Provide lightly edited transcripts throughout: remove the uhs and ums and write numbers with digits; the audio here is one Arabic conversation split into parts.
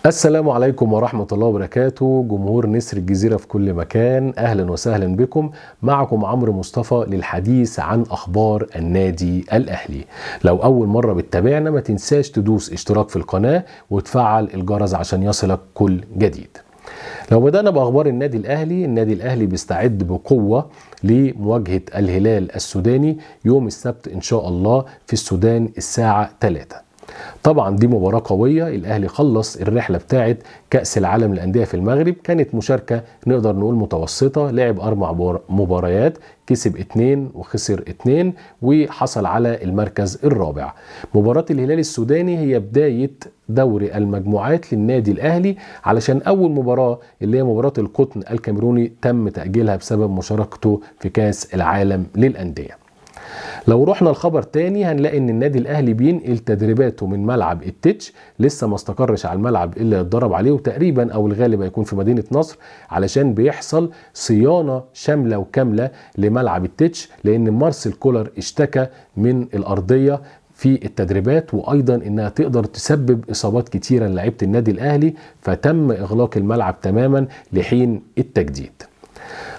السلام عليكم ورحمة الله وبركاته. جمهور نسر الجزيرة في كل مكان، أهلا وسهلا بكم. معكم عمرو مصطفى للحديث عن أخبار النادي الأهلي. لو أول مرة بتتابعنا ما تنساش تدوس اشتراك في القناة وتفعل الجرس عشان يصلك كل جديد. لو بدأنا بأخبار النادي الأهلي بيستعد بقوة لمواجهة الهلال السوداني يوم السبت إن شاء الله في السودان الساعة 3. طبعا دي مباراة قوية. الأهلي خلص الرحلة بتاعت كأس العالم للأندية في المغرب، كانت مشاركة نقدر نقول متوسطة، لعب 4 مباريات، كسب 2 وخسر 2 وحصل على المركز الرابع. مباراة الهلال السوداني هي بداية دوري المجموعات للنادي الأهلي، علشان أول مباراة اللي هي مباراة القطن الكاميروني تم تأجيلها بسبب مشاركته في كأس العالم للأندية. لو رحنا الخبر تاني هنلاقي ان النادي الاهلي بينقل تدريباته من ملعب التتش، لسه ما استقرش على الملعب اللي يتدرب عليه، وتقريبا او الغالب هيكون في مدينة نصر، علشان بيحصل صيانة شاملة وكاملة لملعب التتش، لان مارسيل كولر اشتكى من الارضية في التدريبات، وايضا انها تقدر تسبب اصابات كتيرة للاعيبة النادي الاهلي، فتم اغلاق الملعب تماما لحين التجديد.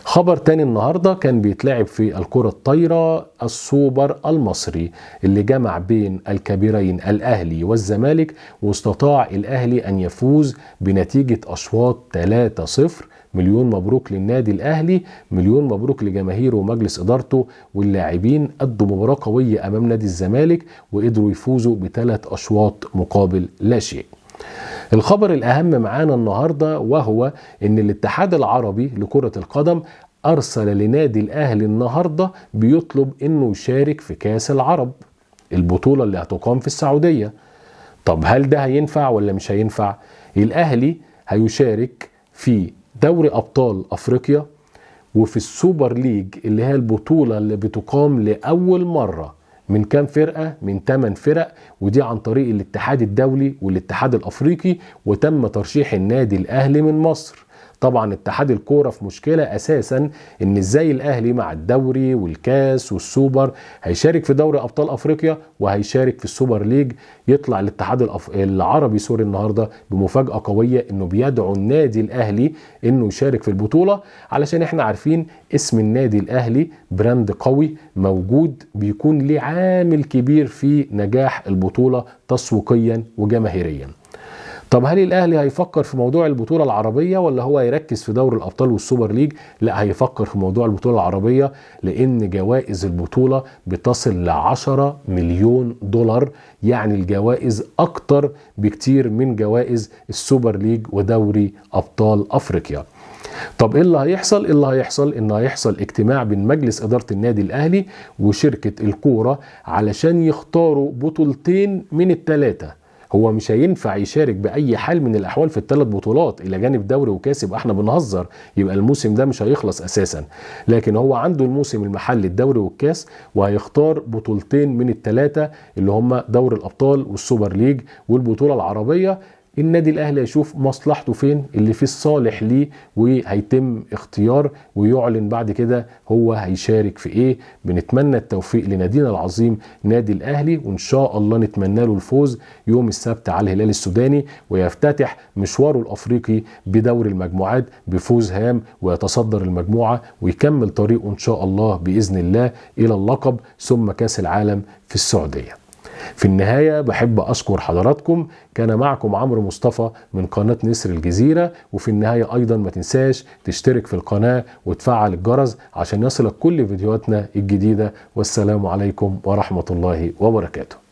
خبر تاني النهاردة كان بيتلعب في الكرة الطايرة السوبر المصري اللي جمع بين الكبيرين الأهلي والزمالك، واستطاع الأهلي أن يفوز بنتيجة أشواط 3-0. مليون مبروك للنادي الأهلي، مليون مبروك لجماهيره ومجلس إدارته، واللاعبين أدوا مباراة قوية أمام نادي الزمالك وقدروا يفوزوا ب3 أشواط مقابل لا شيء. الخبر الأهم معانا النهاردة وهو أن الاتحاد العربي لكرة القدم أرسل لنادي الأهلي النهاردة بيطلب أنه يشارك في كاس العرب، البطولة اللي هتقام في السعودية. طب هل ده هينفع ولا مش هينفع؟ الأهلي هيشارك في دوري أبطال أفريقيا وفي السوبر ليج اللي هي البطولة اللي بتقام لأول مرة من كام فرقة؟ من 8 فرق، ودي عن طريق الاتحاد الدولي والاتحاد الأفريقي، وتم ترشيح النادي الأهلي من مصر. طبعا اتحاد الكورة في مشكلة أساسا، ان ازاي الأهلي مع الدوري والكاس والسوبر هيشارك في دوري أبطال أفريقيا وهيشارك في السوبر ليج. يطلع الاتحاد العربي النهاردة بمفاجأة قوية انه بيدعو النادي الأهلي انه يشارك في البطولة، علشان احنا عارفين اسم النادي الأهلي براند قوي موجود بيكون ليه عامل كبير في نجاح البطولة تسويقيا وجماهيريا. طب هل الأهلي هيفكر في موضوع البطولة العربية ولا هو هيركز في دوري الأبطال والسوبر ليج؟ لا، هيفكر في موضوع البطولة العربية، لأن جوائز البطولة بتصل ل10 مليون دولار، يعني الجوائز أكتر بكتير من جوائز السوبر ليج ودوري أبطال أفريقيا. طب ايه اللي هيحصل؟ انه هيحصل اجتماع بين مجلس اداره النادي الاهلي وشركه الكوره علشان يختاروا بطولتين من ال3. هو مش هينفع يشارك باي حال من الاحوال في ال3 بطولات الى جانب دوري وكاس، يبقى احنا بنهزر، يبقى الموسم ده مش هيخلص اساسا. لكن هو عنده الموسم المحلي الدوري والكاس، وهيختار بطولتين من ال3 اللي هم دوري الابطال والسوبر ليج والبطوله العربيه. النادي الاهلي هيشوف مصلحته فين، اللي فيه الصالح ليه، وهيتم اختيار ويعلن بعد كده هو هيشارك في ايه. بنتمنى التوفيق لنادينا العظيم نادي الاهلي، وان شاء الله نتمنى له الفوز يوم السبت على الهلال السوداني، ويفتتح مشواره الافريقي بدوري المجموعات بفوز هام، ويتصدر المجموعة ويكمل طريقه ان شاء الله باذن الله الى اللقب ثم كاس العالم في السعودية. في النهاية بحب أشكر حضراتكم. كان معكم عمرو مصطفى من قناة نسر الجزيرة. وفي النهاية أيضا ما تنساش تشترك في القناة وتفعل الجرس عشان يصلك كل فيديوهاتنا الجديدة. والسلام عليكم ورحمة الله وبركاته.